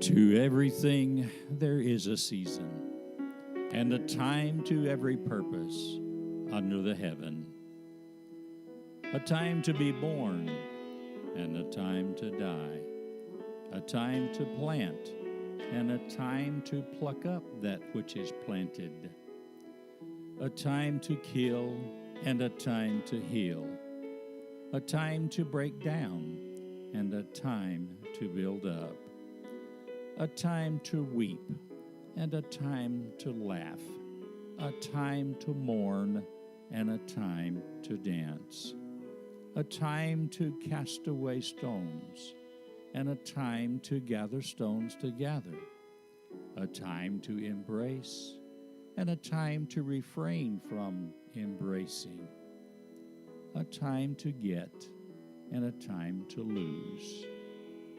To everything there is a season, and a time to every purpose under the heaven. A time to be born, and a time to die. A time to plant, and a time to pluck up that which is planted. A time to kill, and a time to heal. A time to break down, and a time to build up. A time to weep, and a time to laugh. A time to mourn, and a time to dance. A time to cast away stones, and a time to gather stones together. A time to embrace, and a time to refrain from embracing. A time to get, and a time to lose.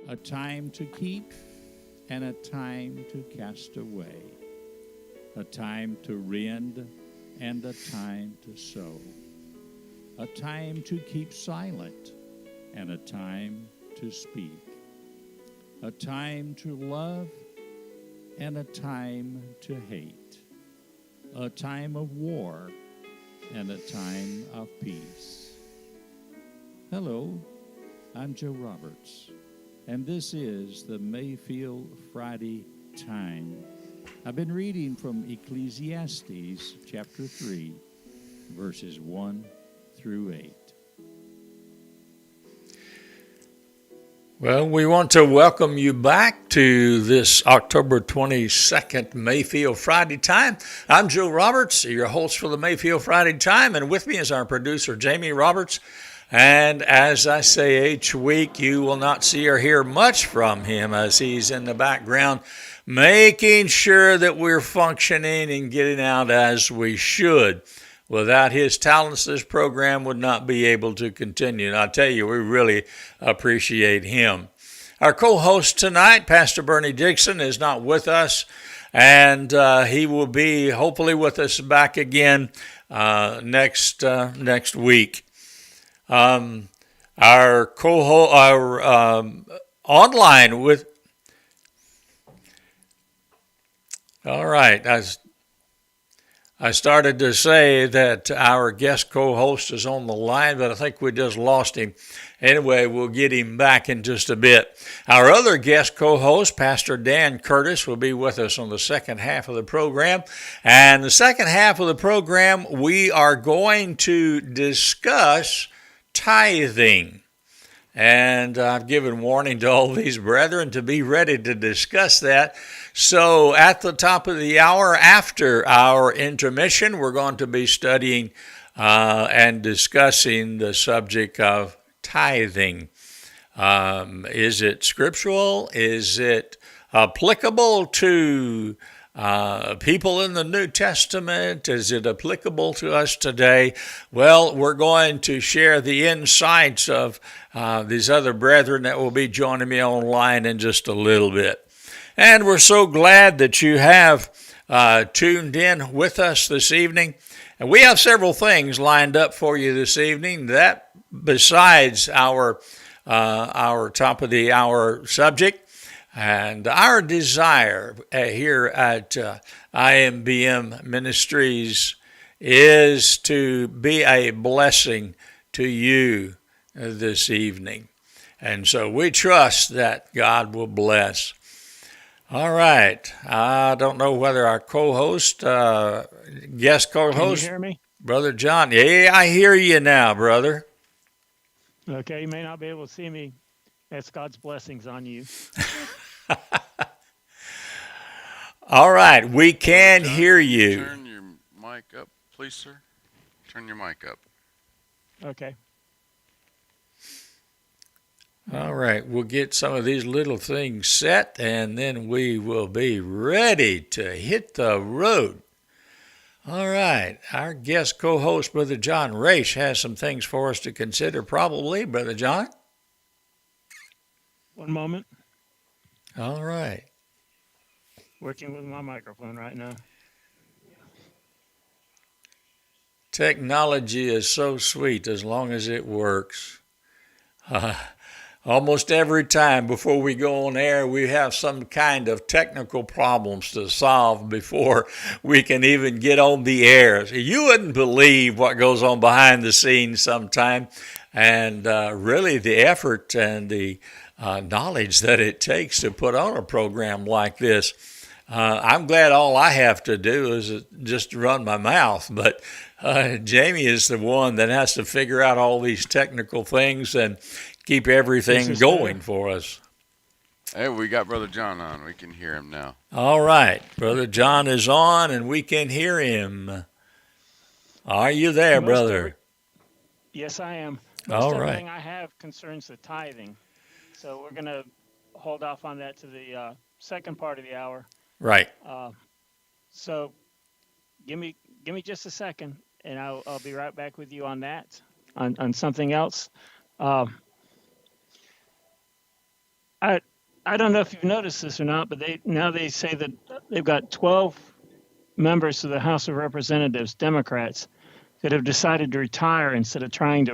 A time to keep, and a time to cast away. A time to rend, and a time to sow. A time to keep silent, and a time to speak. A time to love, and a time to hate. A time of war, and a time of peace. Hello, I'm Joe Roberts, and this is the Mayfield Friday Time. I've been reading from Ecclesiastes chapter 3, verses 1 through 8. Well, we want to welcome you back to this October 22nd Mayfield Friday Time. I'm Joe Roberts, your host for the Mayfield Friday Time, and with me is our producer, Jamie Roberts. And as I say each week, you will not see or hear much from him as he's in the background, making sure that we're functioning and getting out as we should. Without his talents, this program would not be able to continue. And I tell you, we really appreciate him. Our co-host tonight, Pastor Bernie Dixon, is not with us, and he will be hopefully with us back again next week. Our online with. All right, I started to say that our guest co-host is on the line, but I think we just lost him. Anyway, we'll get him back in just a bit. Our other guest co-host, Pastor Dan Curtis, will be with us on the second half of the program. And the second half of the program, we are going to discuss tithing. And I've given warning to all these brethren to be ready to discuss that. So at the top of the hour, after our intermission, we're going to be studying and discussing the subject of tithing. Is it scriptural? Is it applicable to people in the New Testament? Is it applicable to us today? Well, we're going to share the insights of these other brethren that will be joining me online in just a little bit. And we're so glad that you have tuned in with us this evening. And we have several things lined up for you this evening that besides our top of the hour subject. And our desire here at IMBM Ministries is to be a blessing to you this evening. And so we trust that God will bless. All right. I don't know whether our co-host, guest co-host. Can you hear me? Brother John. Yeah, I hear you now, brother. Okay, you may not be able to see me. That's God's blessings on you. All right, we can John, hear you. Turn your mic up, please, sir. Turn your mic up. Okay. All right, we'll get some of these little things set, and then we will be ready to hit the road. All right, our guest co-host, Brother John Raish, has some things for us to consider, probably. Brother John? One moment. All right. Working with my microphone right now. Technology is so sweet as long as it works. Almost every time before we go on air, we have some kind of technical problems to solve before we can even get on the air. You wouldn't believe what goes on behind the scenes sometime, and really the effort and the knowledge that it takes to put on a program like this. I'm glad all I have to do is just run my mouth, but Jamie is the one that has to figure out all these technical things and keep everything going for us. Hey, we got Brother John on. We can hear him now. All right. Brother John is on, and we can hear him. Are you there, brother? Yes, I am. All right. Everything I have concerns the tithing. So we're going to hold off on that to the second part of the hour. Right. So give me just a second, and I'll be right back with you on that, on something else. I don't know if you've noticed this or not, but they say that they've got 12 members of the House of Representatives, Democrats, that have decided to retire instead of trying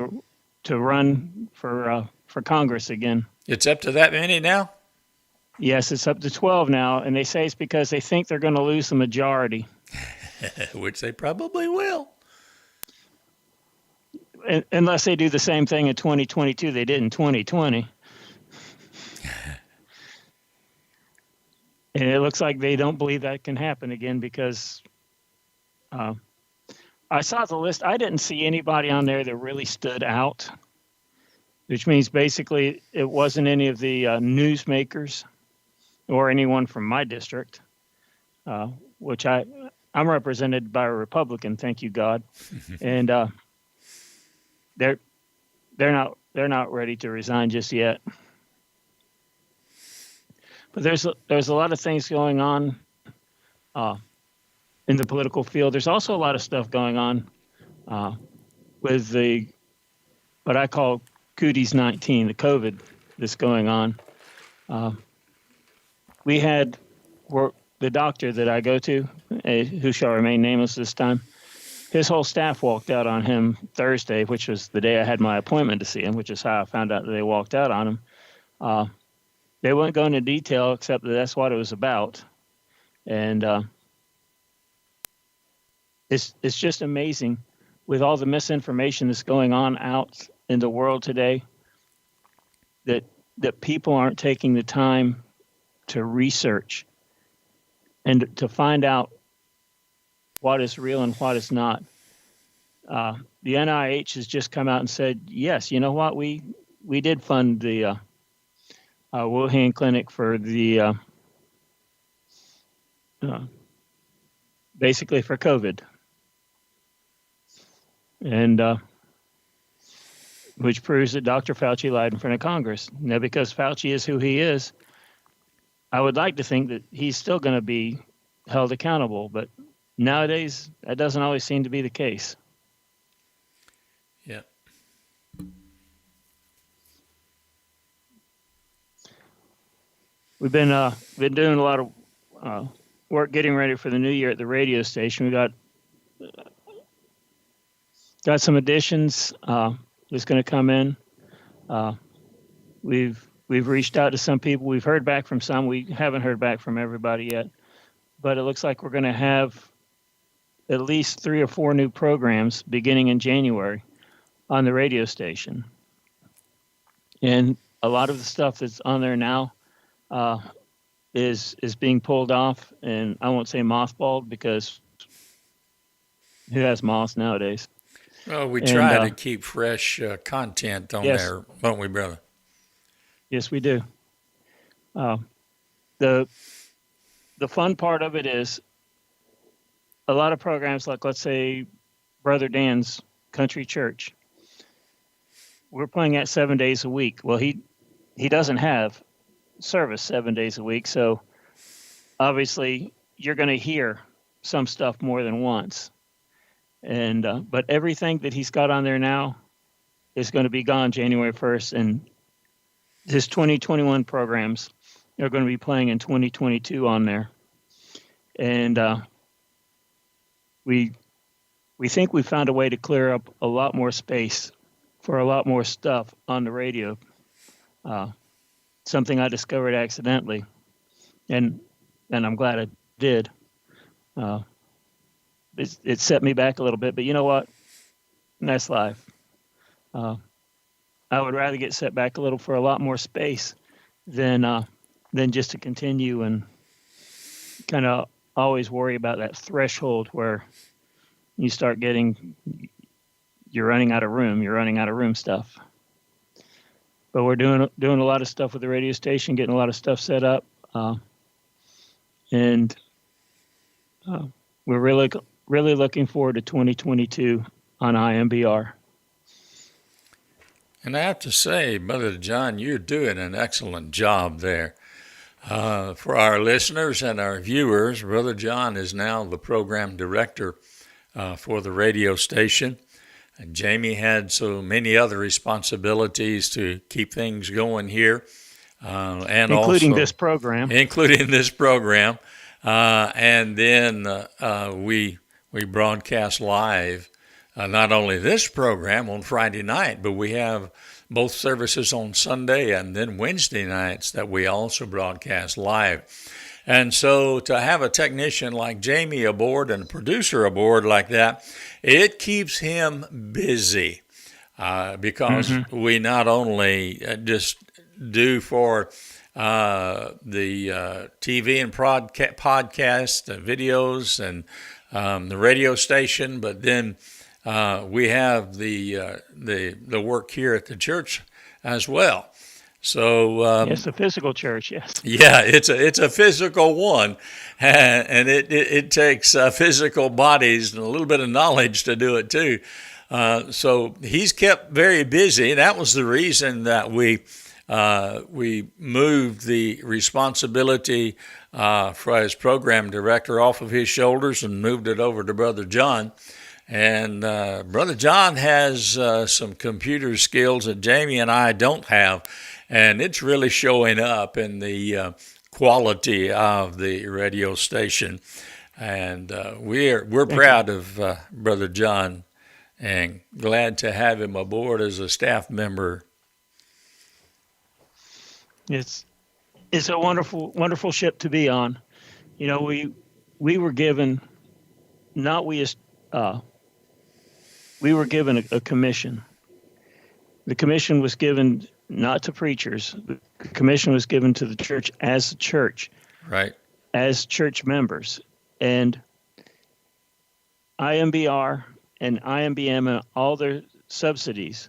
to run for Congress again. It's up to that many now? Yes, it's up to 12 now, and they say it's because they think they're going to lose the majority. Which they probably will. Unless they do the same thing in 2022 they did in 2020. And it looks like they don't believe that can happen again because I saw the list. I didn't see anybody on there that really stood out, which means basically it wasn't any of the newsmakers or anyone from my district, which I'm represented by a Republican, thank you God, and they're not ready to resign just yet. But there's a lot of things going on in the political field. There's also a lot of stuff going on with what I call Cooties 19, the COVID that's going on. We had the doctor that I go to, who shall remain nameless this time, his whole staff walked out on him Thursday, which was the day I had my appointment to see him, which is how I found out that they walked out on him. They wouldn't go into detail except that that's what it was about. And it's just amazing with all the misinformation that's going on out in the world today that people aren't taking the time to research and to find out what is real and what is not. The NIH has just come out and said, yes, you know what, we did fund the Wuhan clinic for the basically for COVID, and which proves that Dr. Fauci lied in front of Congress. Now, because Fauci is who he is, I would like to think that he's still going to be held accountable. But nowadays, that doesn't always seem to be the case. Yeah. We've been doing a lot of work getting ready for the new year at the radio station. We got some additions that's going to come in. We've reached out to some people. We've heard back from some. We haven't heard back from everybody yet, but it looks like we're going to have at least 3 or 4 new programs beginning in January on the radio station. And a lot of the stuff that's on there now is being pulled off, and I won't say mothballed because who has moths nowadays? Well, we try to keep fresh content on there, don't we, brother? Yes, we do. The fun part of it is a lot of programs, like let's say Brother Dan's Country Church. We're playing at 7 days a week. Well, he doesn't have service 7 days a week, so obviously you're going to hear some stuff more than once. And but everything that he's got on there now is going to be gone January 1st, and his 2021 programs are going to be playing in 2022 on there. And we think we found a way to clear up a lot more space for a lot more stuff on the radio. Something I discovered accidentally, and I'm glad I did. It set me back a little bit, but you know what? That's life. I would rather get set back a little for a lot more space than just to continue and kind of always worry about that threshold where you start you're running out of room stuff. But we're doing a lot of stuff with the radio station, getting a lot of stuff set up, and we're really looking forward to 2022 on IMBR. And I have to say, Brother John, you're doing an excellent job there. For our listeners and our viewers, Brother John is now the program director for the radio station. And Jamie had so many other responsibilities to keep things going here, and including also, this program. And then we broadcast live, not only this program on Friday night, but we have both services on Sunday and then Wednesday nights that we also broadcast live. And so to have a technician like Jamie aboard and a producer aboard like that, it keeps him busy because we not only just do for the TV and podcast videos and the radio station, but then we have the work here at the church as well. So it's a physical church, yes. Yeah, it's a physical one, and it takes physical bodies and a little bit of knowledge to do it too. So he's kept very busy. That was the reason that we moved the responsibility for his program director off of his shoulders and moved it over to Brother John. And Brother John has some computer skills that Jamie and I don't have. And it's really showing up in the quality of the radio station. And we're proud of Brother John and glad to have him aboard as a staff member. It's a wonderful ship to be on. You know, we were given we were given a commission. The commission was given not to preachers. The commission was given to the church as a church, right? As church members. And IMBR and IMBM and all their subsidies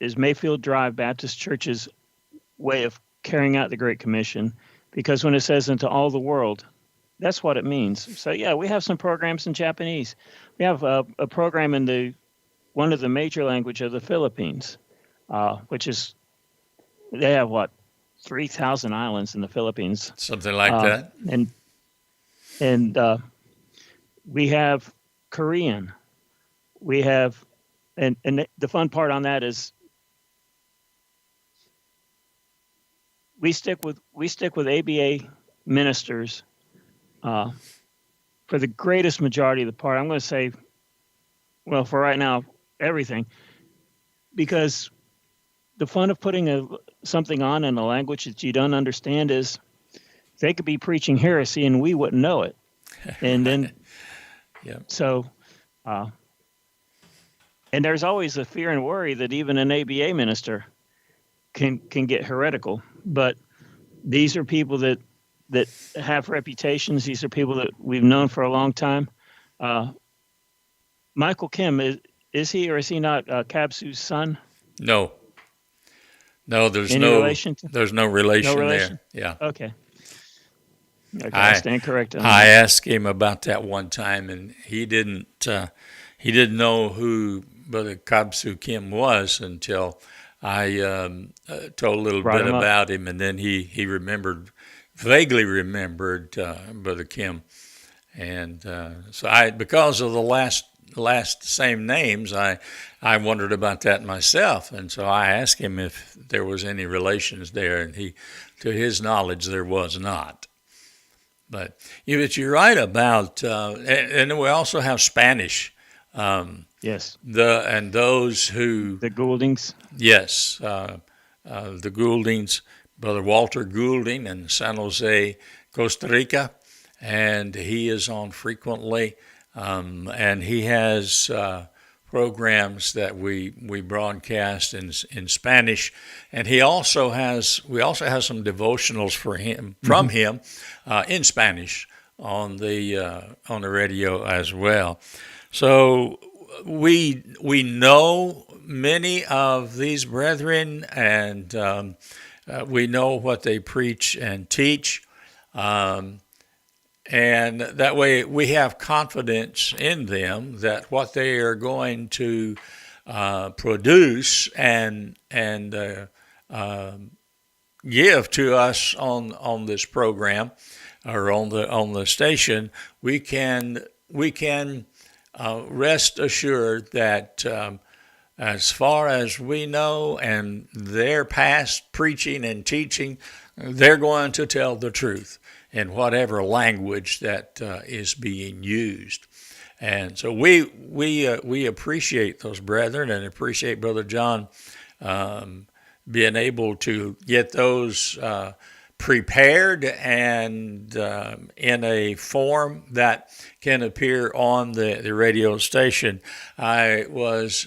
is Mayfield Drive Baptist Church's way of carrying out the Great Commission. Because when it says into all the world, that's what it means. So yeah, we have some programs in Japanese. We have a program in one of the major language of the Philippines, which is, they have 3,000 islands in the Philippines. Something like that. And we have Korean. We have, and the fun part on that is we stick with ABA ministers for the greatest majority of the part. I'm going to say, well, for right now, everything, because the fun of putting something on in a language that you don't understand is they could be preaching heresy and we wouldn't know it. And then, Yep. so, and there's always a fear and worry that even an ABA minister can get heretical. But these are people that have reputations. These are people that we've known for a long time. Michael Kim, is he or is he not Kabsu's son? No, there's Any no relation to- there's no relation, No relation? there. Yeah. Okay. I stand corrected. on I that. asked him about that one time, and he didn't know who Brother Kabsu Kim was until I told a little Brought bit him up. about him, and then he vaguely remembered Brother Kim, and so because of the last same names, I wondered about that myself, and so I asked him if there was any relations there, and to his knowledge, there was not. But you're right about, and we also have Spanish. Yes. And those who, The Gouldings. yes, the Gouldings, Brother Walter Goulding in San Jose, Costa Rica, and he is on frequently, and he has programs that we broadcast in Spanish, and we also have some devotionals from him in Spanish on the radio as well. So we know many of these brethren, and we know what they preach and teach. And that way we have confidence in them that what they are going to produce and give to us on this program or on the station, we can rest assured that as far as we know and their past preaching and teaching, they're going to tell the truth in whatever language that is being used. And so we appreciate those brethren and appreciate Brother John being able to get those prepared and in a form that can appear on the radio station. I was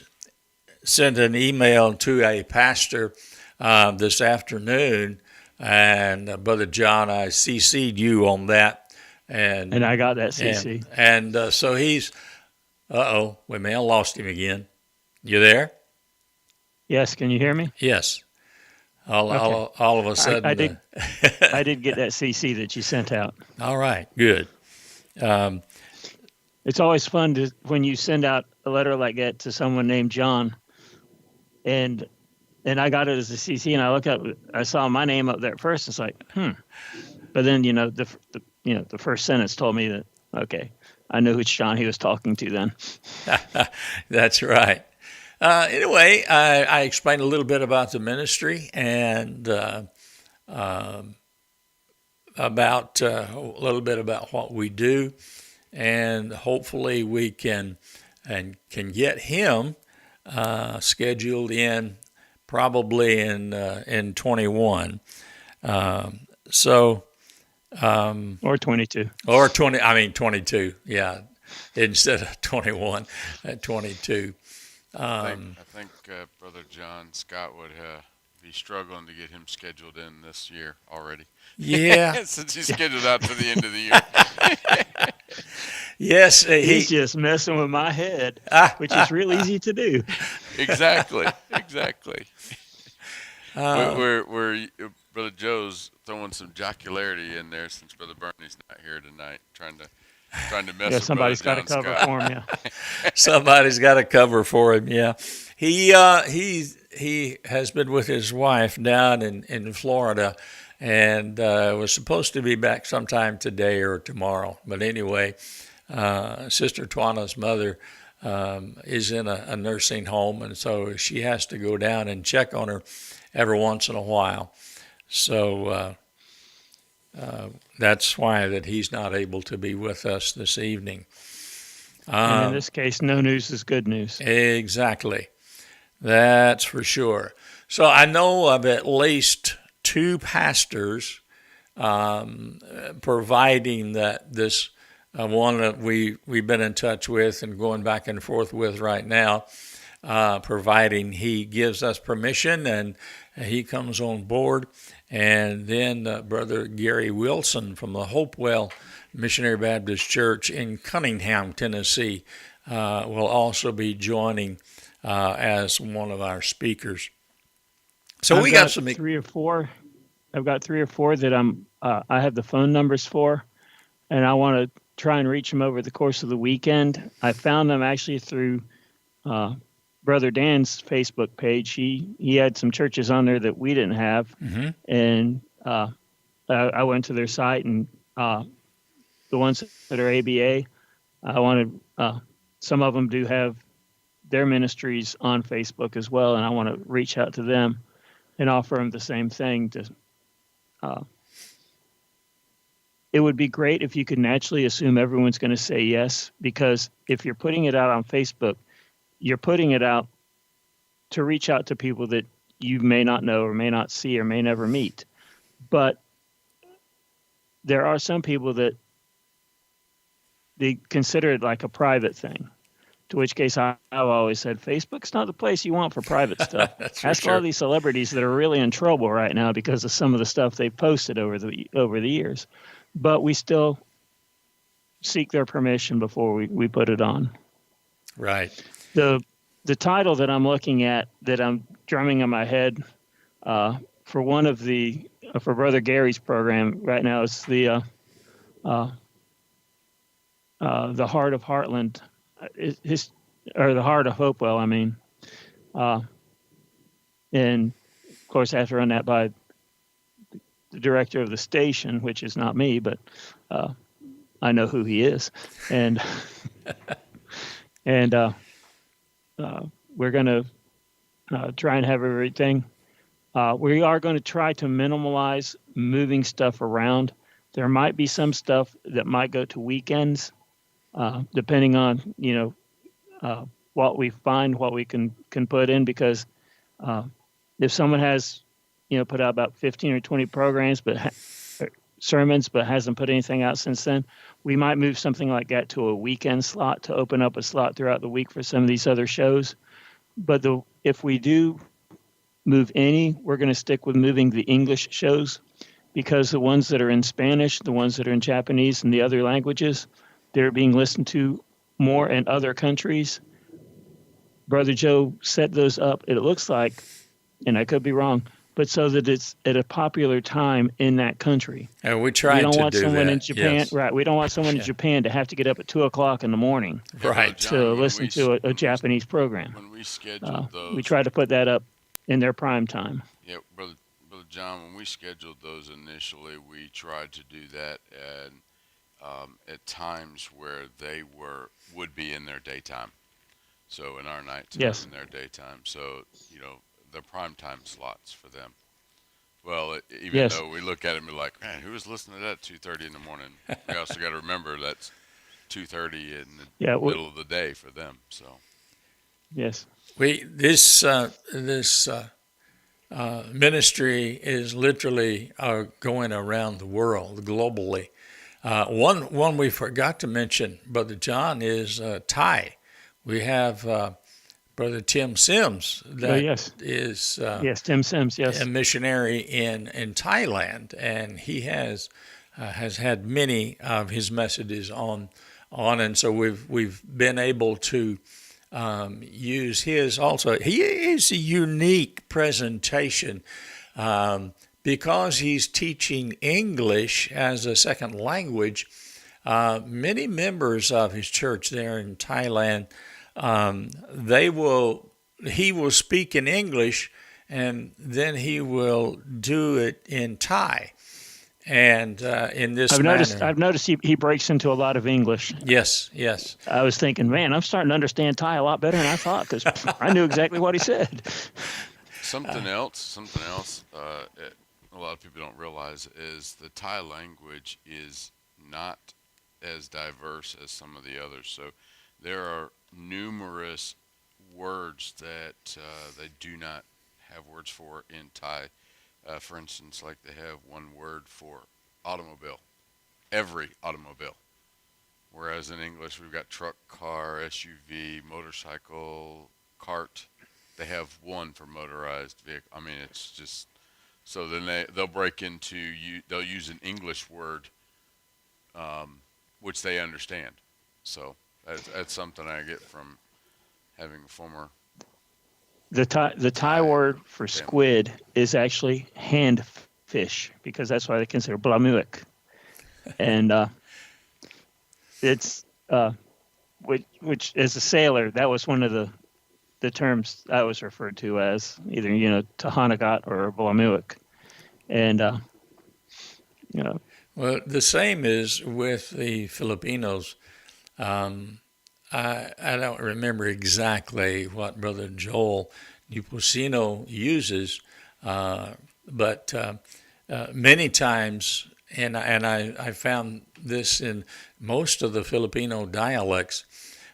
sent an email to a pastor this afternoon, and Brother John, I CC'd you on that. And I got that CC. And so he's, wait a minute, I lost him again. You there? Yes, can you hear me? Yes. All of a sudden. I did I did get that CC that you sent out. All right, good. It's always fun when you send out a letter like that to someone named John, and I got it as a CC, and I look up, I saw my name up there at first. It's like, but then the first sentence told me that okay, I knew which John he was talking to then. That's right. Anyway, I explained a little bit about the ministry and about a little bit about what we do, and hopefully we can get him scheduled in probably in 21. Or 22. Or 20. I mean 22. Yeah, instead of 21, 22. I think Brother John Scott would be struggling to get him scheduled in this year already. Yeah. Since he's scheduled out to the end of the year. Yes. He's just messing with my head, which is real easy to do. Exactly. We're Brother Joe's throwing some jocularity in there since Brother Bernie's not here tonight, trying to mess with somebody's got Brother to John cover Scott. for him. Yeah. Somebody's got to cover for him. Yeah, he has been with his wife down in Florida, and was supposed to be back sometime today or tomorrow. But anyway, Sister Twana's mother is in a nursing home, and so she has to go down and check on her every once in a while. So that's why that he's not able to be with us this evening. And in this case, no news is good news. Exactly. That's for sure. So I know of at least two pastors providing that this one that we've been in touch with and going back and forth with right now, providing he gives us permission and he comes on board. And then Brother Gary Wilson from the Hopewell Missionary Baptist Church in Cunningham, Tennessee, will also be joining as one of our speakers. So we got some 3 or 4. I've got 3 or 4 that I have the phone numbers for, and I want to try and reach them over the course of the weekend. I found them actually through Brother Dan's Facebook page. He had some churches on there that we didn't have, and I went to their site, and the ones that are ABA, I wanted some of them do have their ministries on Facebook as well, and I want to reach out to them and offer them the same thing. It would be great if you could naturally assume everyone's going to say yes, because if you're putting it out on Facebook, you're putting it out to reach out to people that you may not know or may not see or may never meet. But there are some people that they consider it like a private thing, to which case I've always said, Facebook's not the place you want for private stuff. Ask a lot of these celebrities that are really in trouble right now because of some of the stuff they've posted over the years. But we still seek their permission before we put it on. Right. The title that I'm looking at, that I'm drumming in my head for one of for Brother Gary's program right now, is the Heart of Heartland, or the Heart of Hopewell, I mean. And of course, I have to run that by the director of the station, which is not me, but I know who he is, and we're going to try and have everything. We are going to try to minimize moving stuff around. There might be some stuff that might go to weekends, depending on what we find, what we can put in. Because if someone has put out about 15 or 20 programs, sermons, but hasn't put anything out since then, we might move something like that to a weekend slot to open up a slot throughout the week for some of these other shows. But if we do move any, we're going to stick with moving the English shows, because the ones that are in Spanish, the ones that are in Japanese and the other languages, they're being listened to more in other countries. Brother Joe set those up, it looks like, and I could be wrong, but so that it's at a popular time in that country. And we try to do that. We don't want someone in Japan, yes. right? We don't want someone in Japan to have to get up at 2:00 in the morning, right, to listen to a Japanese program. When we scheduled those, we try to put that up in their prime time. Yeah, Brother John, when we scheduled those initially, we tried to do that at times where they would be in their daytime. So in our nighttime, yes, in their daytime. So the prime time slots for them. Well, even though we look at it and be like, man, who was listening to that at 2:30 in the morning? We also got to remember that's 2:30 in the middle of the day for them. So yes, this ministry is literally going around the world globally. One we forgot to mention, Brother John, is Thai. We have Brother Tim Sims that is Tim Sims, a missionary in Thailand, and he has had many of his messages on, and so we've been able to use his also. He is a unique presentation because he's teaching English as a second language. Many members of his church there in Thailand, they will he will speak in English, and then he will do it in Thai, and in this manner. I've noticed he breaks into a lot of English. Yes, yes. I was thinking, man, I'm starting to understand Thai a lot better than I thought because I knew exactly what he said. Something else, a lot of people don't realize is the Thai language is not as diverse as some of the others. So there are numerous words that they do not have words for in Thai. For instance, like they have one word for automobile, every automobile. Whereas in English, we've got truck, car, SUV, motorcycle, cart. They have one for motorized vehicle. I mean, it's just so then they'll break into they'll use an English word, which they understand. So that's something I get from having a former The Thai word for squid is actually hand fish because that's why they consider blamuik, and it's which as a sailor that was one of the terms I was referred to as either tahanagat or blamuik, and Well, the same is with the Filipinos. I don't remember exactly what Brother Joel Nupusino uses, but many times, and I found this in most of the Filipino dialects,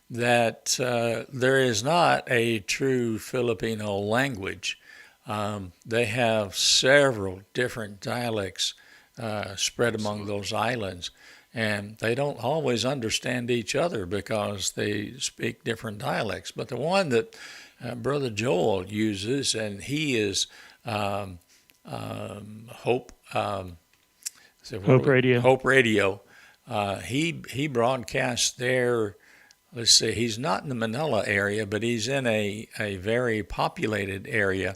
that there is not a true Filipino language. They have several different dialects spread among those islands. And they don't always understand each other because they speak different dialects. But the one that Brother Joel uses, and he is Hope Hope Radio. Hope Radio. He broadcasts there. Let's see. He's not in the Manila area, but he's in a very populated area,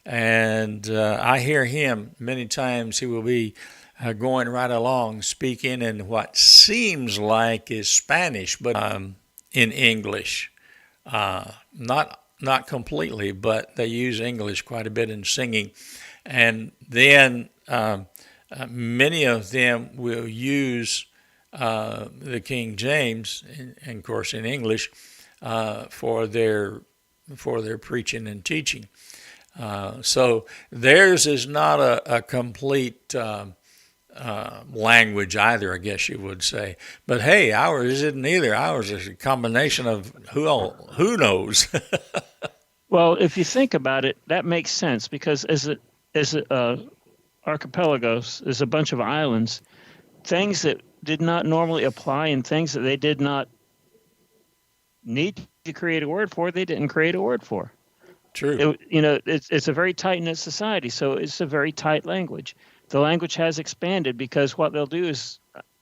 and I hear him many times. He will be going right along, speaking in what seems like is Spanish, but in English. Not completely, but they use English quite a bit in singing. And then many of them will use the King James, and of course in English, for their preaching and teaching. So theirs is not a complete language either, I guess you would say. But hey, ours isn't either. Ours is a combination of who knows. Well, if you think about it, that makes sense because as archipelagos is a bunch of islands, things that did not normally apply and things that they did not need to create a word for, they didn't create a word for. True. It's a very tight-knit society, so it's a very tight language. The language has expanded because what they'll do is,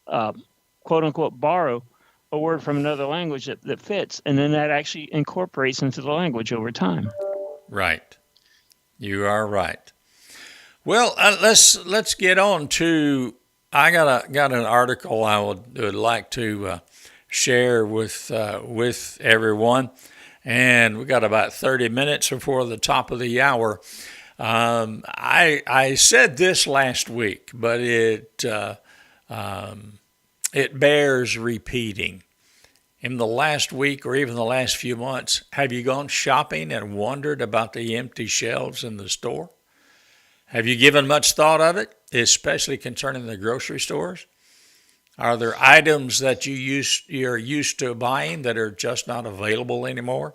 quote unquote, borrow a word from another language that fits, and then that actually incorporates into the language over time. Right. You are right. Well, let's get on to. I got an article I would like to share with everyone, and we got about 30 minutes before the top of the hour. I said this last week, but it bears repeating. In the last week or even the last few months, have you gone shopping and wondered about the empty shelves in the store? Have you given much thought of it, especially concerning the grocery stores? Are there items that you're used to buying that are just not available anymore?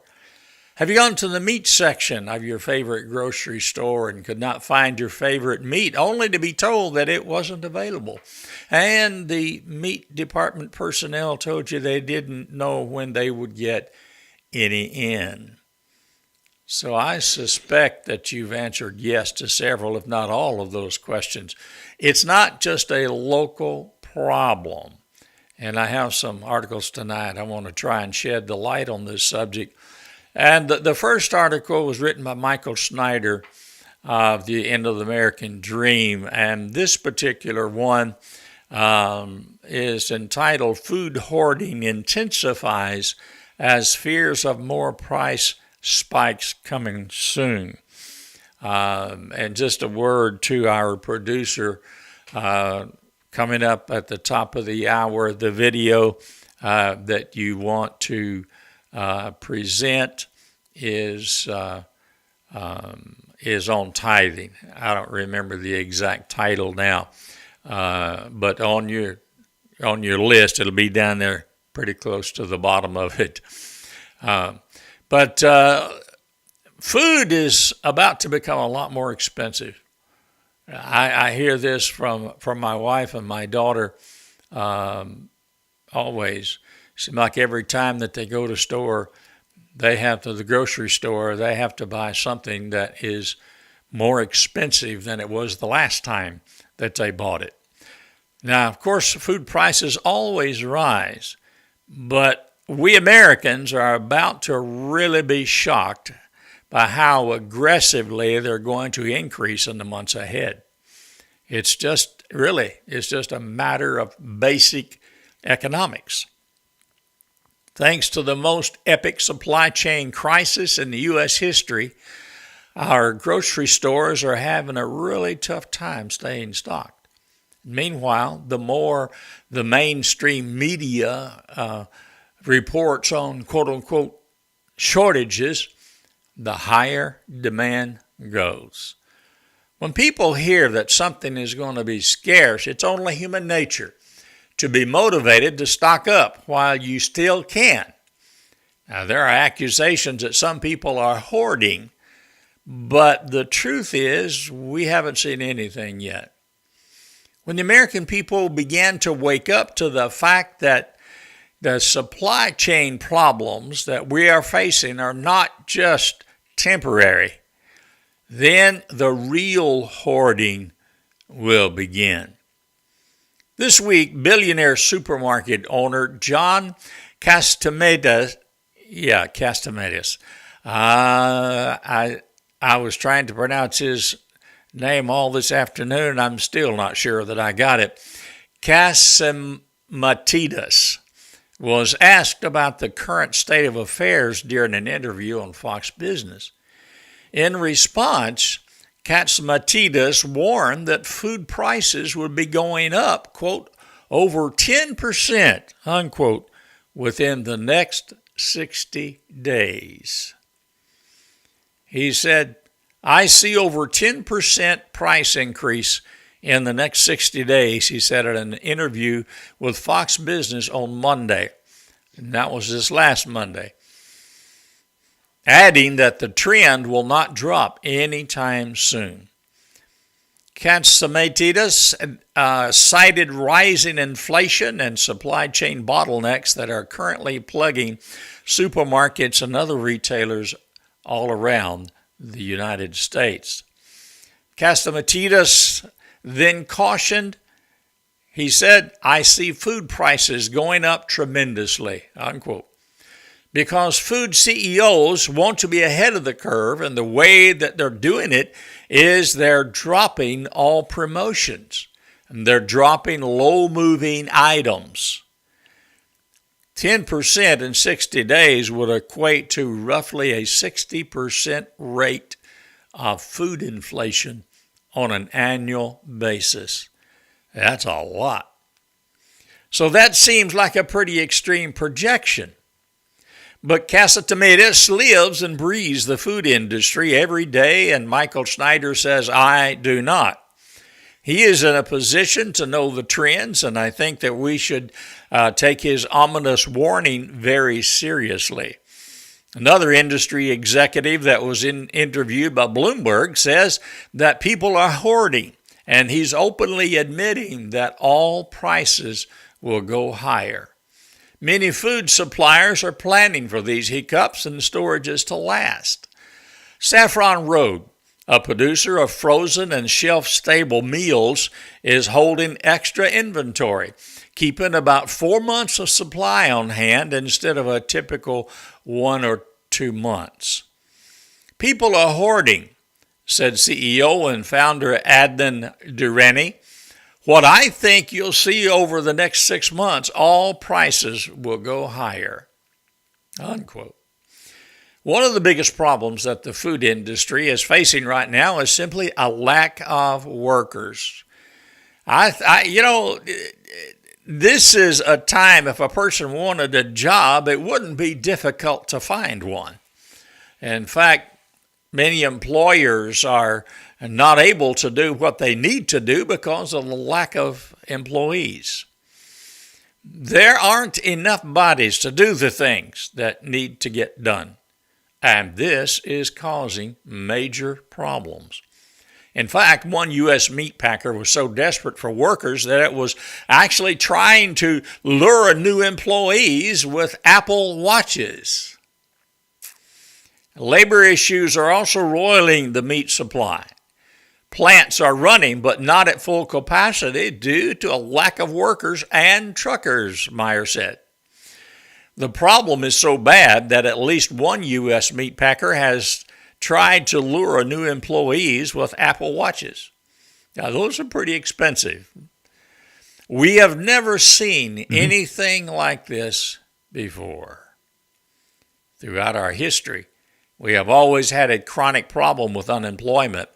Have you gone to the meat section of your favorite grocery store and could not find your favorite meat, only to be told that it wasn't available? And the meat department personnel told you they didn't know when they would get any in. So I suspect that you've answered yes to several, if not all, of those questions. It's not just a local problem. And I have some articles tonight. I want to try and shed the light on this subject. And the first article was written by Michael Snyder of The End of the American Dream. And this particular one is entitled Food Hoarding Intensifies as Fears of More Price spikes coming soon. And just a word to our producer, coming up at the top of the hour, the video that you want to present is on tithing. I don't remember the exact title now, but on your list, it'll be down there pretty close to the bottom of it. But food is about to become a lot more expensive. I hear this from my wife and my daughter always. It seems like every time that they go to the grocery store, they have to buy something that is more expensive than it was the last time that they bought it. Now, of course, food prices always rise, but we Americans are about to really be shocked by how aggressively they're going to increase in the months ahead. It's just a matter of basic economics. Thanks to the most epic supply chain crisis in the U.S. history, our grocery stores are having a really tough time staying stocked. Meanwhile, the more the mainstream media reports on quote-unquote shortages, the higher demand goes. When people hear that something is going to be scarce, it's only human nature to be motivated to stock up while you still can. Now, there are accusations that some people are hoarding, but the truth is we haven't seen anything yet. When the American people began to wake up to the fact that the supply chain problems that we are facing are not just temporary, then the real hoarding will begin. This week, billionaire supermarket owner John Castamedes, I was trying to pronounce his name all this afternoon, and I'm still not sure that I got it. Castamedes was asked about the current state of affairs during an interview on Fox Business. In response, Castamedes warned that food prices would be going up, quote, over 10%, unquote, within the next 60 days. He said, I see over 10% price increase in the next 60 days, he said in an interview with Fox Business on Monday. And that was this last Monday. Adding that the trend will not drop anytime soon. Castamedes cited rising inflation and supply chain bottlenecks that are currently plaguing supermarkets and other retailers all around the United States. Castamedes then cautioned, he said, I see food prices going up tremendously, unquote, because food CEOs want to be ahead of the curve, and the way that they're doing it is they're dropping all promotions, and they're dropping low-moving items. 10% in 60 days would equate to roughly a 60% rate of food inflation on an annual basis. That's a lot. So that seems like a pretty extreme projection. But Castamedes lives and breathes the food industry every day, and Michael Schneider says, I do not. He is in a position to know the trends, and I think that we should take his ominous warning very seriously. Another industry executive that was interviewed by Bloomberg says that people are hoarding, and he's openly admitting that all prices will go higher. Many food suppliers are planning for these hiccups and storages to last. Saffron Road, a producer of frozen and shelf-stable meals, is holding extra inventory, keeping about 4 months of supply on hand instead of a typical 1 or 2 months. People are hoarding, said CEO and founder Adnan Durrani. What I think you'll see over the next 6 months, all prices will go higher, unquote. One of the biggest problems that the food industry is facing right now is simply a lack of workers. This is a time, if a person wanted a job, it wouldn't be difficult to find one. In fact, many employers are not able to do what they need to do because of the lack of employees. There aren't enough bodies to do the things that need to get done. And this is causing major problems. In fact, one U.S. meat packer was so desperate for workers that it was actually trying to lure new employees with Apple Watches. Labor issues are also roiling the meat supply. Plants are running, but not at full capacity due to a lack of workers and truckers, Meyer said. The problem is so bad that at least one U.S. meat packer has tried to lure new employees with Apple Watches. Now, those are pretty expensive. We have never seen anything like this before. Throughout our history, we have always had a chronic problem with unemployment.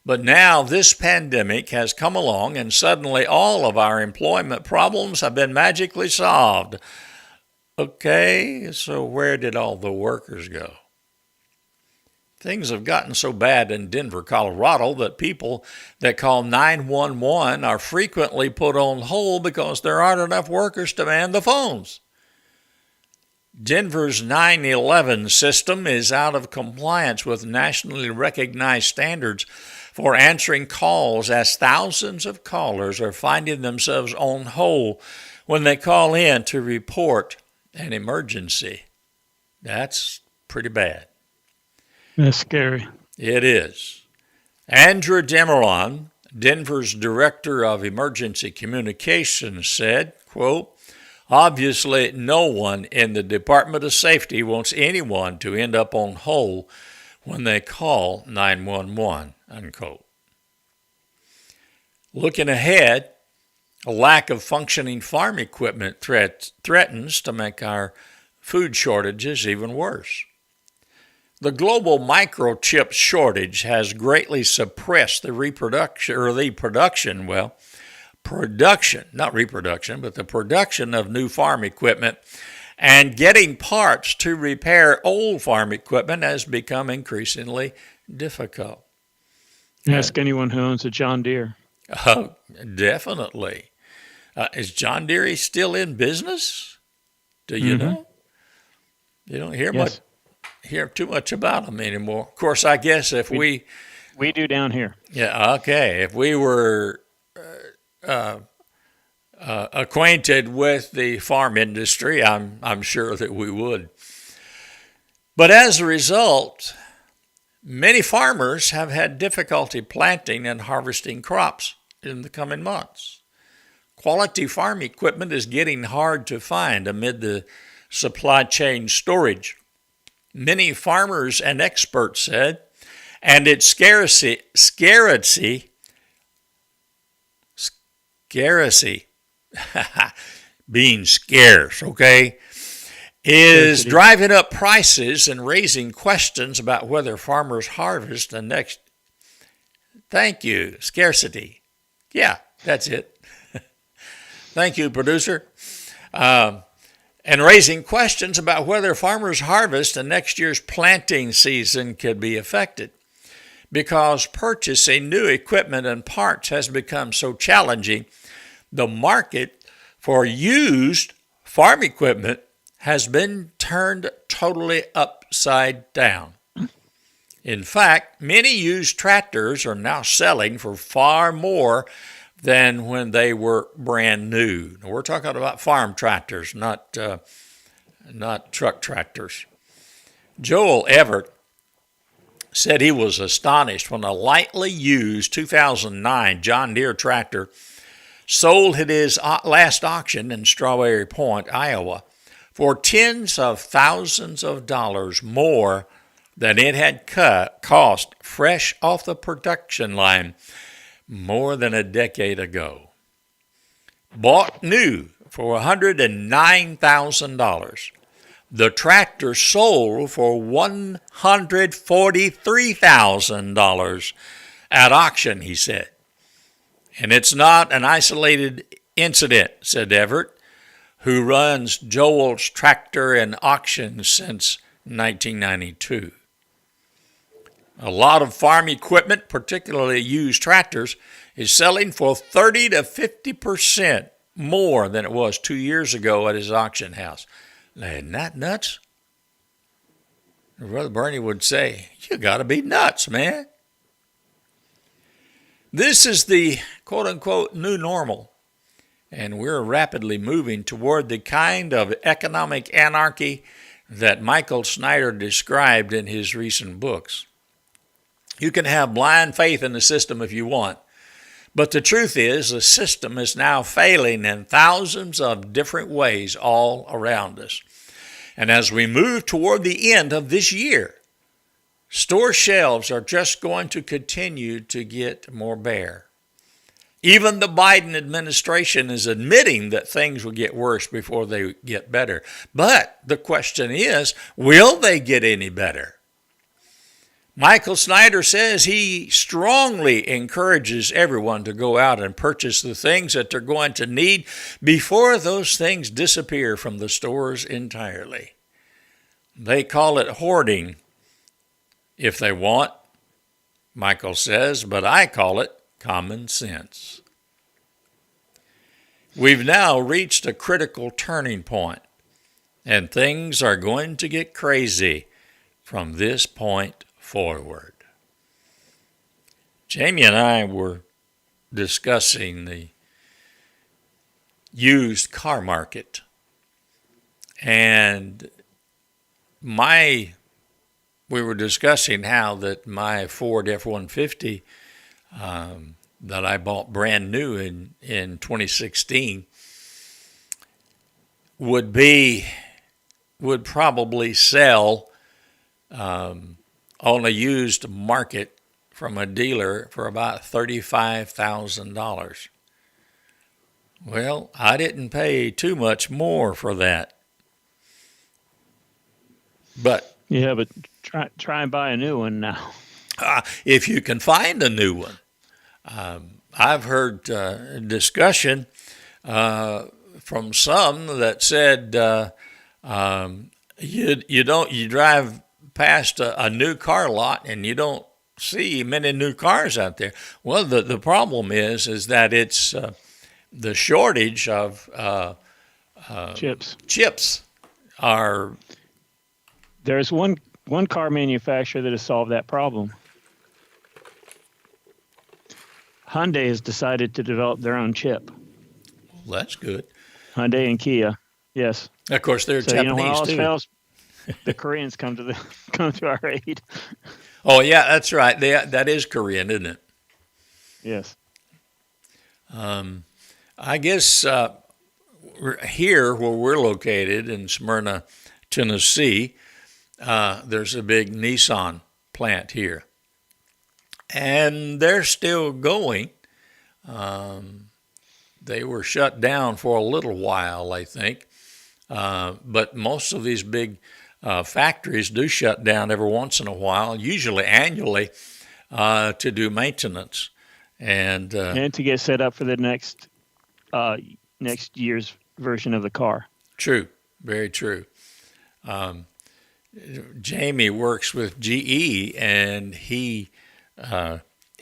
But now this pandemic has come along and suddenly all of our employment problems have been magically solved. Okay, so where did all the workers go? Things have gotten so bad in Denver, Colorado, that people that call 911 are frequently put on hold because there aren't enough workers to man the phones. Denver's 911 system is out of compliance with nationally recognized standards for answering calls, as thousands of callers are finding themselves on hold when they call in to report an emergency. That's pretty bad. That's scary. It is. Andrew Demeron, Denver's Director of Emergency Communications, said, quote, "Obviously, no one in the Department of Safety wants anyone to end up on hold when they call 911, unquote. Looking ahead, a lack of functioning farm equipment threatens to make our food shortages even worse. The global microchip shortage has greatly suppressed the production of new farm equipment, and getting parts to repair old farm equipment has become increasingly difficult. Ask anyone who owns a John Deere. Oh, definitely. Is John Deere still in business? Do you know? You don't hear too much about them anymore. Of course, I guess if we do down here. Yeah, okay. If we were acquainted with the farm industry, I'm sure that we would. But as a result, many farmers have had difficulty planting and harvesting crops in the coming months. Quality farm equipment is getting hard to find amid the supply chain storage. Many farmers and experts said, and its scarcity, being scarce, okay, is driving up prices and raising questions about whether farmers harvest the next. Thank you, scarcity. Yeah, that's it. Thank you, producer. And raising questions about whether farmers' harvest and next year's planting season could be affected, because purchasing new equipment and parts has become so challenging. The market for used farm equipment has been turned totally upside down. In fact, many used tractors are now selling for far more than when they were brand new. We're talking about farm tractors, not truck tractors. Joel Everett said he was astonished when a lightly used 2009 John Deere tractor sold at his last auction in Strawberry Point, Iowa, for tens of thousands of dollars more than it had cost fresh off the production line more than a decade ago. Bought new for $109,000, The tractor sold for $143,000 at auction, he said. And it's not an isolated incident, said Everett, who runs Joel's Tractor and Auction since 1992. A lot of farm equipment, particularly used tractors, is selling for 30 to 50% more than it was 2 years ago at his auction house. Now, isn't that nuts? Brother Bernie would say, you got to be nuts, man. This is the quote-unquote new normal, and we're rapidly moving toward the kind of economic anarchy that Michael Snyder described in his recent books. You can have blind faith in the system if you want, but the truth is the system is now failing in thousands of different ways all around us. And as we move toward the end of this year, store shelves are just going to continue to get more bare. Even the Biden administration is admitting that things will get worse before they get better. But the question is, will they get any better? Michael Snyder says he strongly encourages everyone to go out and purchase the things that they're going to need before those things disappear from the stores entirely. They call it hoarding if they want, Michael says, but I call it common sense. We've now reached a critical turning point, and things are going to get crazy from this point forward. Jamie and I were discussing the used car market, and we were discussing how that my Ford F-150 that I bought brand new in 2016 would probably sell on a used market from a dealer for about $35,000. Well, I didn't pay too much more for that. But yeah, but try and buy a new one now. If you can find a new one. I've heard discussion from some that said you drive past a new car lot and you don't see many new cars out there. Well, the problem is that it's the shortage of chips are. There's one car manufacturer that has solved that problem. Hyundai has decided to develop their own chip. Well, that's good. Hyundai and Kia, yes. Of course, they're Japanese when all else too. Fails, the Koreans come to our aid. Oh yeah, that's right. That is Korean, isn't it? Yes. I guess here where we're located in Smyrna, Tennessee, there's a big Nissan plant here. And they're still going. They were shut down for a little while, I think. But most of these big factories do shut down every once in a while, usually annually, to do maintenance. And to get set up for the next year's version of the car. True. Very true. Jamie works with GE, and he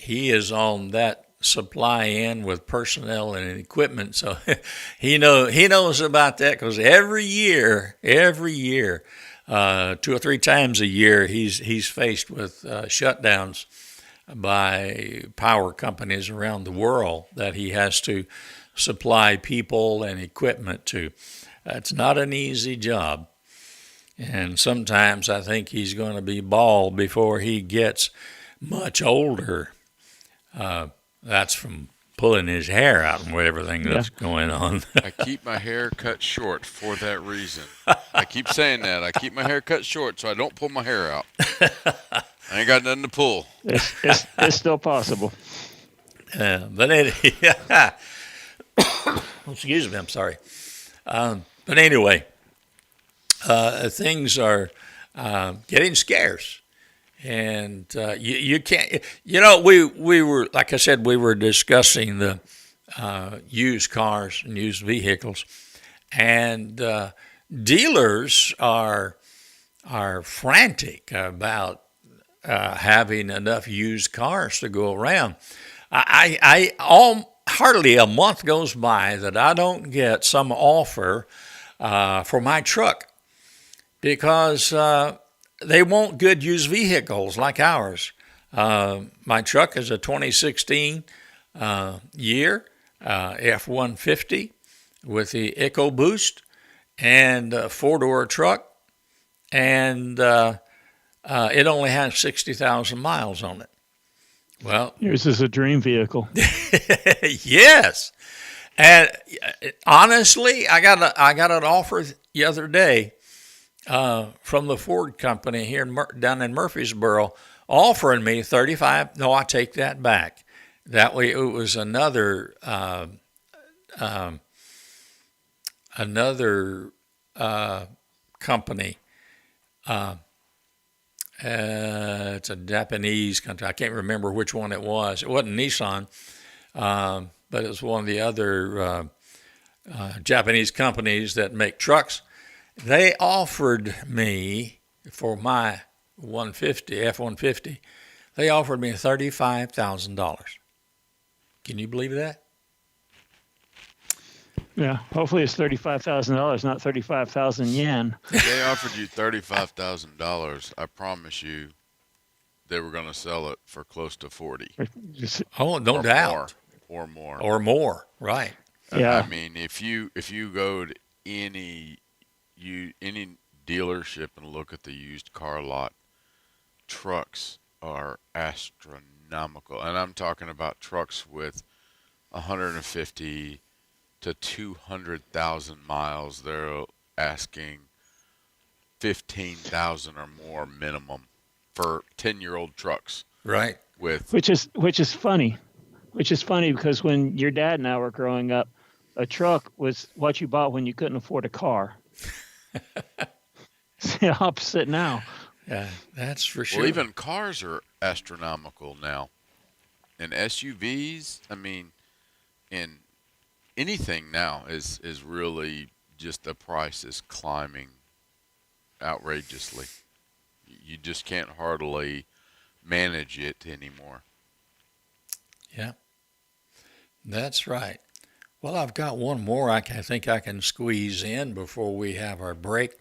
is on that supply end with personnel and equipment, so he knows about that because every year, 2 or 3 times a year, he's faced with shutdowns by power companies around the world that he has to supply people and equipment to. That's not an easy job. And sometimes I think he's going to be bald before he gets much older. That's from pulling his hair out and everything that's going on. I keep my hair cut short for that reason. I keep saying that. I keep my hair cut short so I don't pull my hair out. I ain't got nothing to pull. It's still possible. Excuse me, I'm sorry. But anyway, things are getting scarce. And you can't, we were, like I said, we were discussing the used cars and used vehicles. And dealers are frantic about having enough used cars to go around. Hardly a month goes by that I don't get some offer for my truck because they want good used vehicles like ours. My truck is a 2016 year F-150 with the EcoBoost and a four-door truck, and it only has 60,000 miles on it. Well, yours is a dream vehicle. Yes, and honestly, I got an offer the other day from the Ford company here down in Murfreesboro, offering me 35. No, I take that back. That way, it was another company. It's a Japanese country. I can't remember which one it was. It wasn't Nissan, but it was one of the other Japanese companies that make trucks. They offered me for my F-150, they offered me $35,000. Can you believe that? Yeah, hopefully it's $35,000, not 35,000 yen. If they offered you $35,000, I promise you they were going to sell it for close to 40. Oh, no doubt. Or more. Or more, right. Yeah. I mean, if you go to any dealership and look at the used car lot, trucks are astronomical. And I'm talking about trucks with 150 to 200,000 miles. They're asking 15,000 or more minimum for 10-year-old trucks. Right. Which is funny. Which is funny because when your dad and I were growing up, a truck was what you bought when you couldn't afford a car. It's the opposite now. Yeah, that's for sure. Well, even cars are astronomical now. And SUVs, I mean, in anything now is really just the price is climbing outrageously. You just can't hardly manage it anymore. Yeah, that's right. Well, I've got one more I think I can squeeze in before we have our break.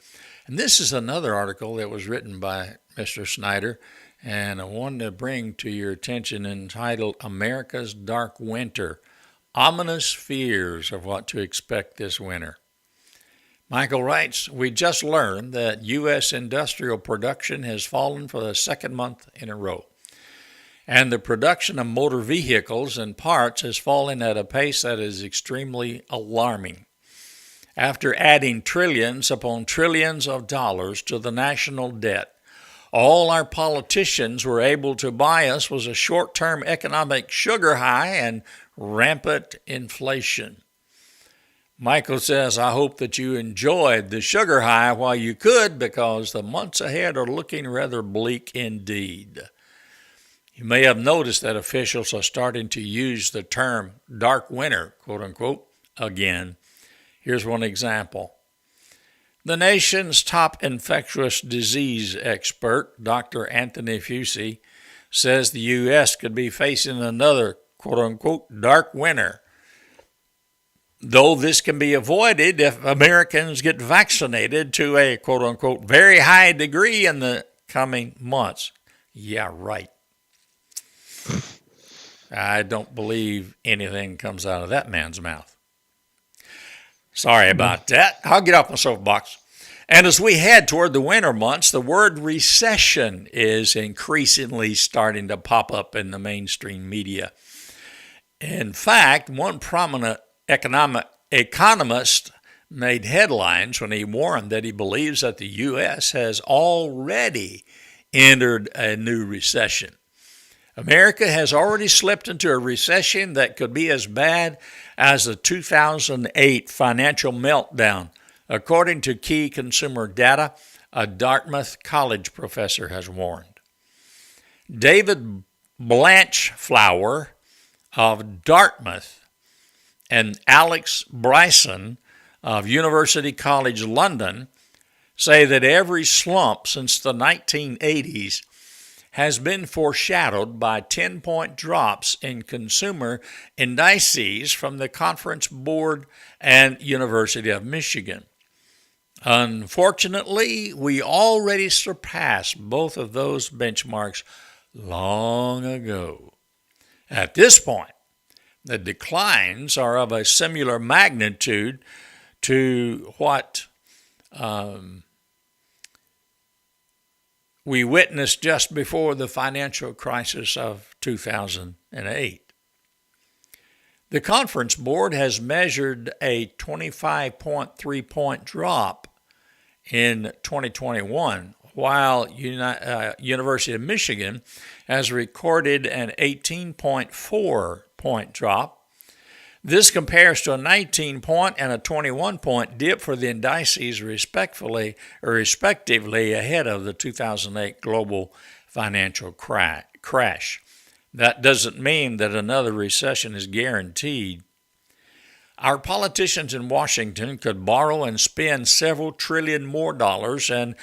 And this is another article that was written by Mr. Snyder, and I wanted to bring to your attention entitled America's Dark Winter, Ominous Fears of What to Expect This Winter. Michael writes, we just learned that U.S. industrial production has fallen for the second month in a row. And the production of motor vehicles and parts has fallen at a pace that is extremely alarming. After adding trillions upon trillions of dollars to the national debt, all our politicians were able to buy us was a short-term economic sugar high and rampant inflation. Michael says, I hope that you enjoyed the sugar high while you could, because the months ahead are looking rather bleak indeed. You may have noticed that officials are starting to use the term dark winter, quote unquote, again. Here's one example. The nation's top infectious disease expert, Dr. Anthony Fauci, says the U.S. could be facing another, quote unquote, dark winter. Though this can be avoided if Americans get vaccinated to a, quote unquote, very high degree in the coming months. Yeah, right. I don't believe anything comes out of that man's mouth. Sorry about that. I'll get off my soapbox. And as we head toward the winter months, the word recession is increasingly starting to pop up in the mainstream media. In fact, one prominent economist made headlines when he warned that he believes that the U.S. has already entered a new recession. America has already slipped into a recession that could be as bad as the 2008 financial meltdown according to key consumer data a Dartmouth College professor has warned. David Blanchflower of Dartmouth and Alex Bryson of University College London say that every slump since the 1980s has been foreshadowed by 10-point drops in consumer indices from the Conference Board and University of Michigan. Unfortunately, we already surpassed both of those benchmarks long ago. At this point, the declines are of a similar magnitude to what we witnessed just before the financial crisis of 2008. The Conference Board has measured a 25.3-point drop in 2021, while University of Michigan has recorded an 18.4-point drop. This compares to a 19-point and a 21-point dip for the indices respectively ahead of the 2008 global financial crash. That doesn't mean that another recession is guaranteed. Our politicians in Washington could borrow and spend several trillion more dollars, and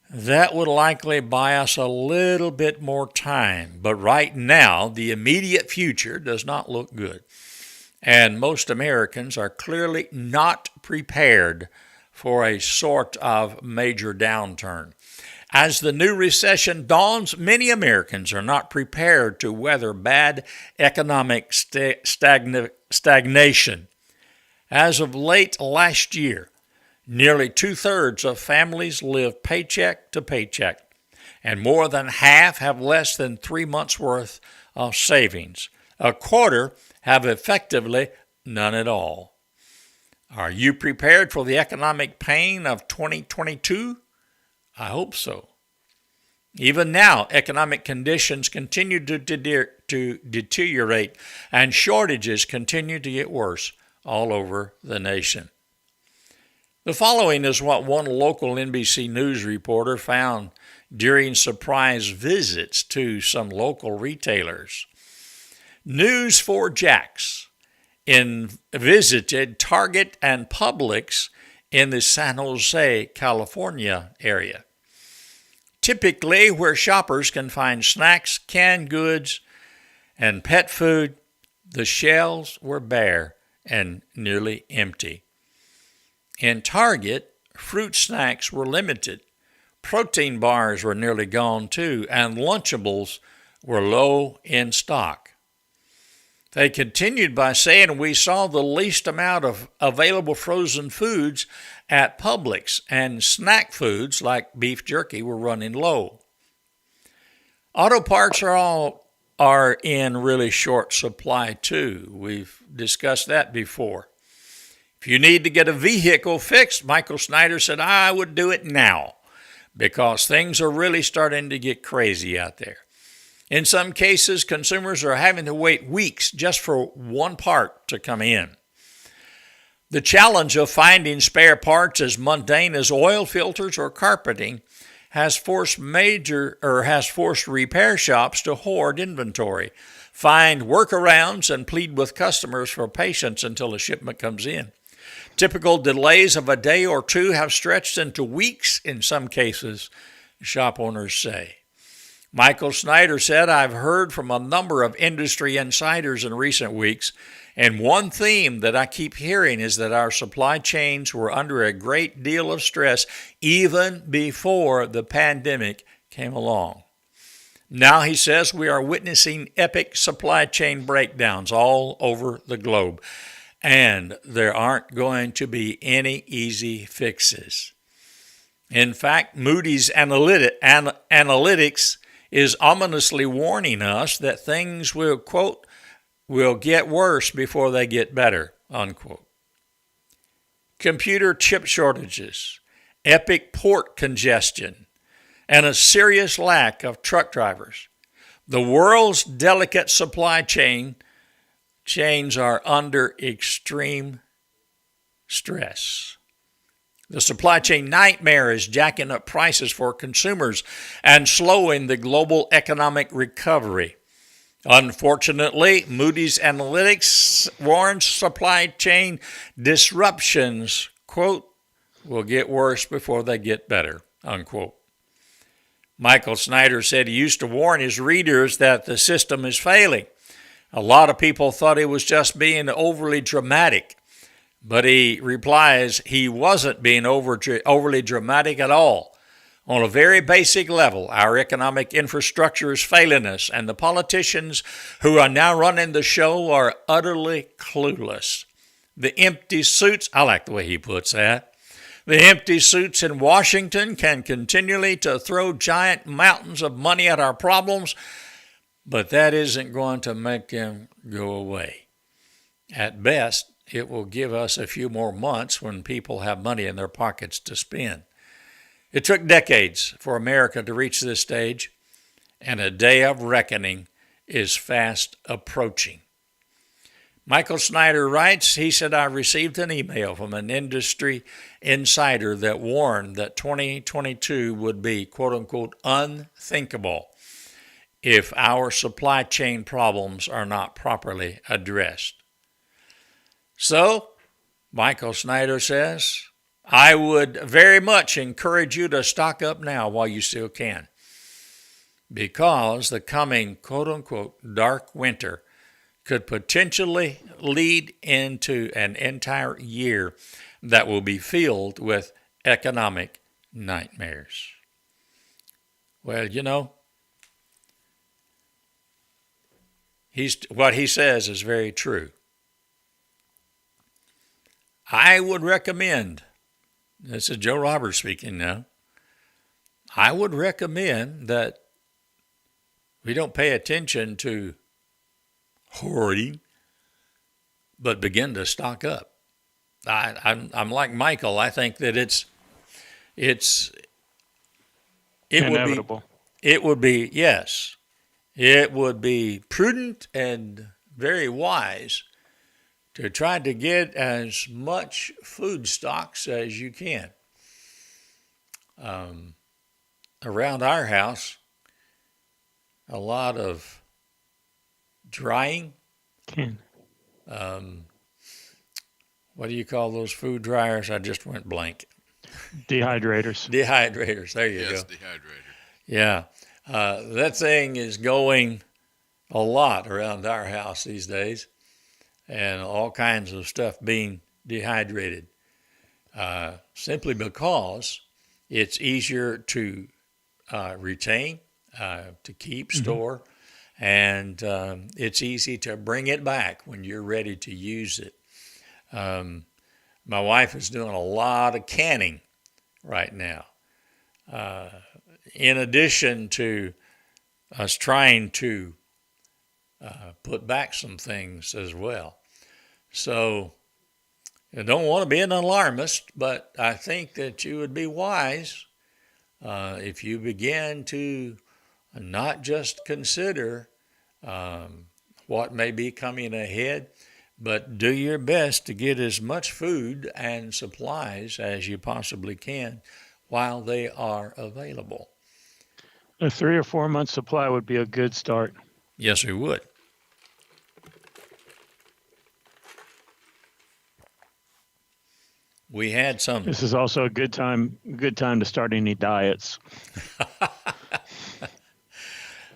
that would likely buy us a little bit more time. But right now, the immediate future does not look good. And most Americans are clearly not prepared for a sort of major downturn. As the new recession dawns, many Americans are not prepared to weather bad economic stagnation. As of late last year, nearly 2/3 of families live paycheck to paycheck, and more than half have less than 3 months' worth of savings. A quarter have effectively none at all. Are you prepared for the economic pain of 2022? I hope so. Even now, economic conditions continue to deteriorate, and shortages continue to get worse all over the nation. The following is what one local NBC News reporter found during surprise visits to some local retailers. News 4 Jacks visited Target and Publix in the San Jose, California area. Typically where shoppers can find snacks, canned goods, and pet food, the shelves were bare and nearly empty. In Target, fruit snacks were limited. Protein bars were nearly gone too, and Lunchables were low in stock. They continued by saying, we saw the least amount of available frozen foods at Publix, and snack foods like beef jerky were running low. Auto parts are in really short supply too. We've discussed that before. If you need to get a vehicle fixed, Michael Snyder said, I would do it now because things are really starting to get crazy out there. In some cases, consumers are having to wait weeks just for one part to come in. The challenge of finding spare parts as mundane as oil filters or carpeting has forced repair shops to hoard inventory, find workarounds, and plead with customers for patience until a shipment comes in. Typical delays of a day or two have stretched into weeks in some cases, shop owners say. Michael Snyder said, I've heard from a number of industry insiders in recent weeks, and one theme that I keep hearing is that our supply chains were under a great deal of stress even before the pandemic came along. Now, he says, we are witnessing epic supply chain breakdowns all over the globe, and there aren't going to be any easy fixes. In fact, Moody's Analytics is ominously warning us that things will, quote, will get worse before they get better, unquote. Computer chip shortages, epic port congestion, and a serious lack of truck drivers. The world's delicate supply chains are under extreme stress. The supply chain nightmare is jacking up prices for consumers and slowing the global economic recovery. Unfortunately, Moody's Analytics warns supply chain disruptions, quote, will get worse before they get better, unquote. Michael Snyder said he used to warn his readers that the system is failing. A lot of people thought he was just being overly dramatic, but he replies he wasn't being overly dramatic at all. On a very basic level, our economic infrastructure is failing us, and the politicians who are now running the show are utterly clueless. The empty suits, I like the way he puts that. The empty suits in Washington can continually to throw giant mountains of money at our problems, but that isn't going to make them go away. At best, it will give us a few more months when people have money in their pockets to spend. It took decades for America to reach this stage, and a day of reckoning is fast approaching. Michael Snyder writes, he said, I received an email from an industry insider that warned that 2022 would be, quote unquote, unthinkable if our supply chain problems are not properly addressed. So, Michael Snyder says, I would very much encourage you to stock up now while you still can, because the coming, quote unquote, dark winter could potentially lead into an entire year that will be filled with economic nightmares. Well, you know, what he says is very true. I would recommend, this is Joe Roberts speaking now, I would recommend that we don't pay attention to hoarding, but begin to stock up. I'm like Michael. I think that it's inevitable. It would be yes, it would be prudent and very wise to try to get as much food stocks as you can. Around our house, a lot of drying. What do you call those food dryers? I just went blank. Dehydrators. Dehydrators. There you go. Yes, dehydrator. Yeah. That thing is going a lot around our house these days, and all kinds of stuff being dehydrated, simply because it's easier to retain, to keep, store, and it's easy to bring it back when you're ready to use it. My wife is doing a lot of canning right now, in addition to us trying to put back some things as well. So I don't want to be an alarmist, but I think that you would be wise if you begin to not just consider what may be coming ahead, but do your best to get as much food and supplies as you possibly can while they are available. A 3 or 4 month supply would be a good start. Yes, we would. We had some. This is also a good time to start any diets.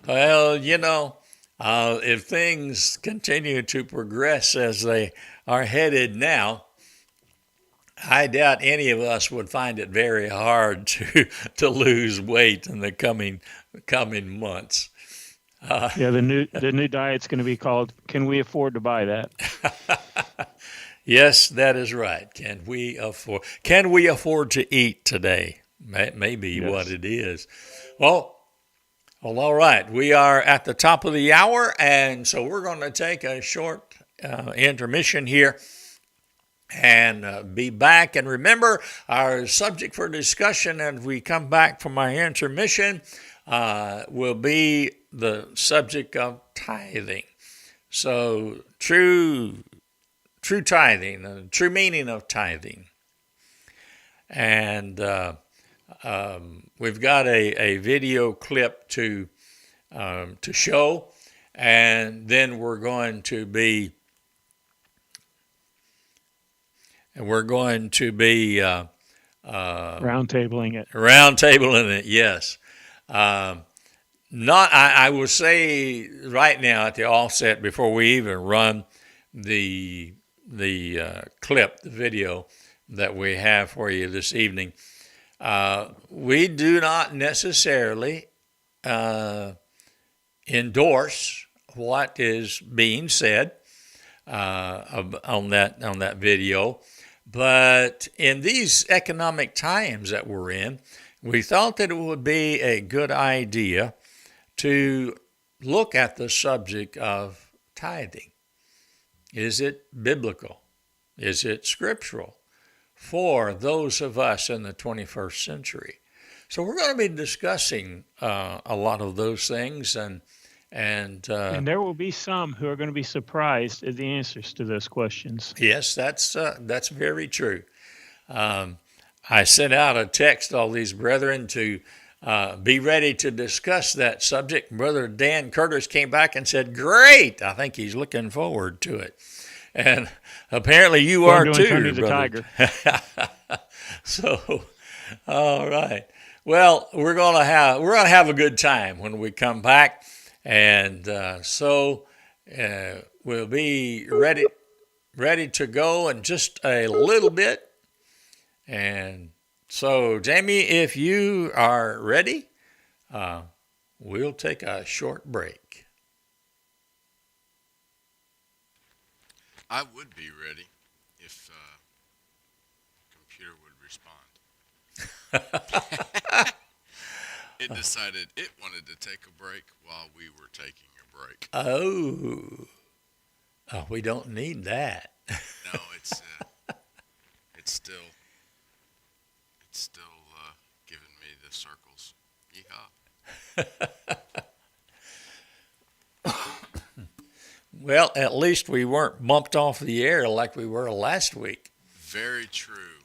Well, you know, if things continue to progress as they are headed now, I doubt any of us would find it very hard to lose weight in the coming months. Yeah, the new diet's going to be called, Can We Afford to Buy That? Yes, that is right. Can we afford to eat today? Maybe yes. What it is. Well, all right. We are at the top of the hour, and so we're going to take a short intermission here and be back. And remember, our subject for discussion as we come back from our intermission will be the subject of tithing. So true tithing, the true meaning of tithing. and we've got a video clip to show, and then we're going to be roundtabling it. Roundtabling it, yes. I will say right now at the offset, before we even run the clip, the video that we have for you this evening, we do not necessarily endorse what is being said on that video. But in these economic times that we're in, we thought that it would be a good idea to look at the subject of tithing. Is it biblical? Is it scriptural for those of us in the 21st century? So we're going to be discussing a lot of those things, and there will be some who are going to be surprised at the answers to those questions. Yes, that's very true. I sent out a text to all these brethren to be ready to discuss that subject. Brother Dan Curtis came back and said, "Great! I think he's looking forward to it." And apparently you are too, Tony the Brother. Tiger. So, all right. Well, we're gonna have a good time when we come back, and we'll be ready to go in just a little bit. And so, Jamie, if you are ready, we'll take a short break. I would be ready if computer would respond. It decided it wanted to take a break while we were taking a break. Oh, we don't need that. No, it's still giving me the circles. Yeehaw. Well, at least we weren't bumped off the air like we were last week. Very true.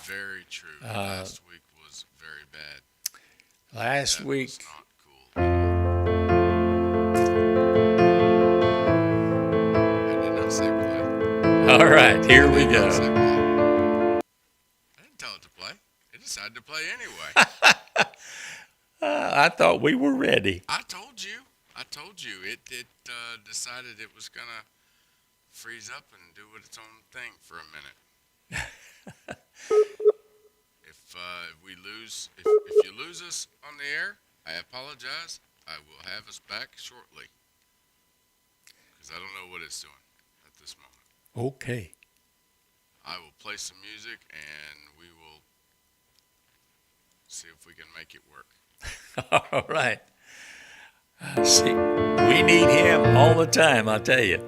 Very true. Last week was very bad. Last That week. was not cool. I did not say play. All right, here we I did not say go. play. I didn't tell it to play. It decided to play anyway. I thought we were ready. I told you. It decided it was going to freeze up and do its own thing for a minute. If you lose us on the air, I apologize. I will have us back shortly. Because I don't know what it's doing at this moment. Okay. I will play some music and we will see if we can make it work. All right. See, we need him all the time, I tell you.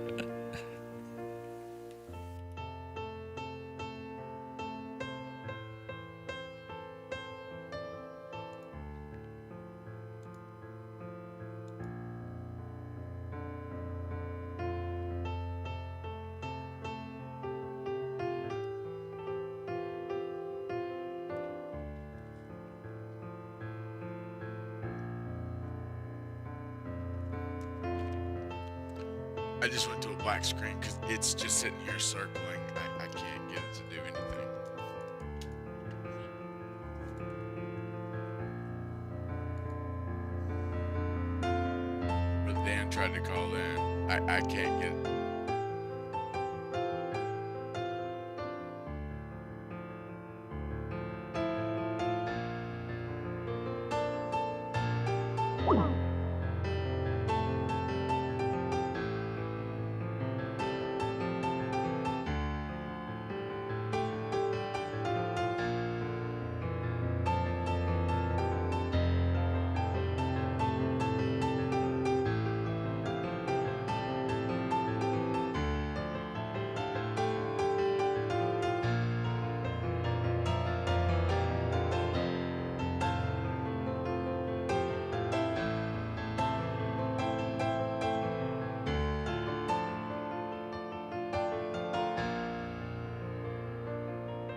I just went to a black screen because it's just sitting here circling. I can't get it to do anything. But Dan tried to call in. I can't get it.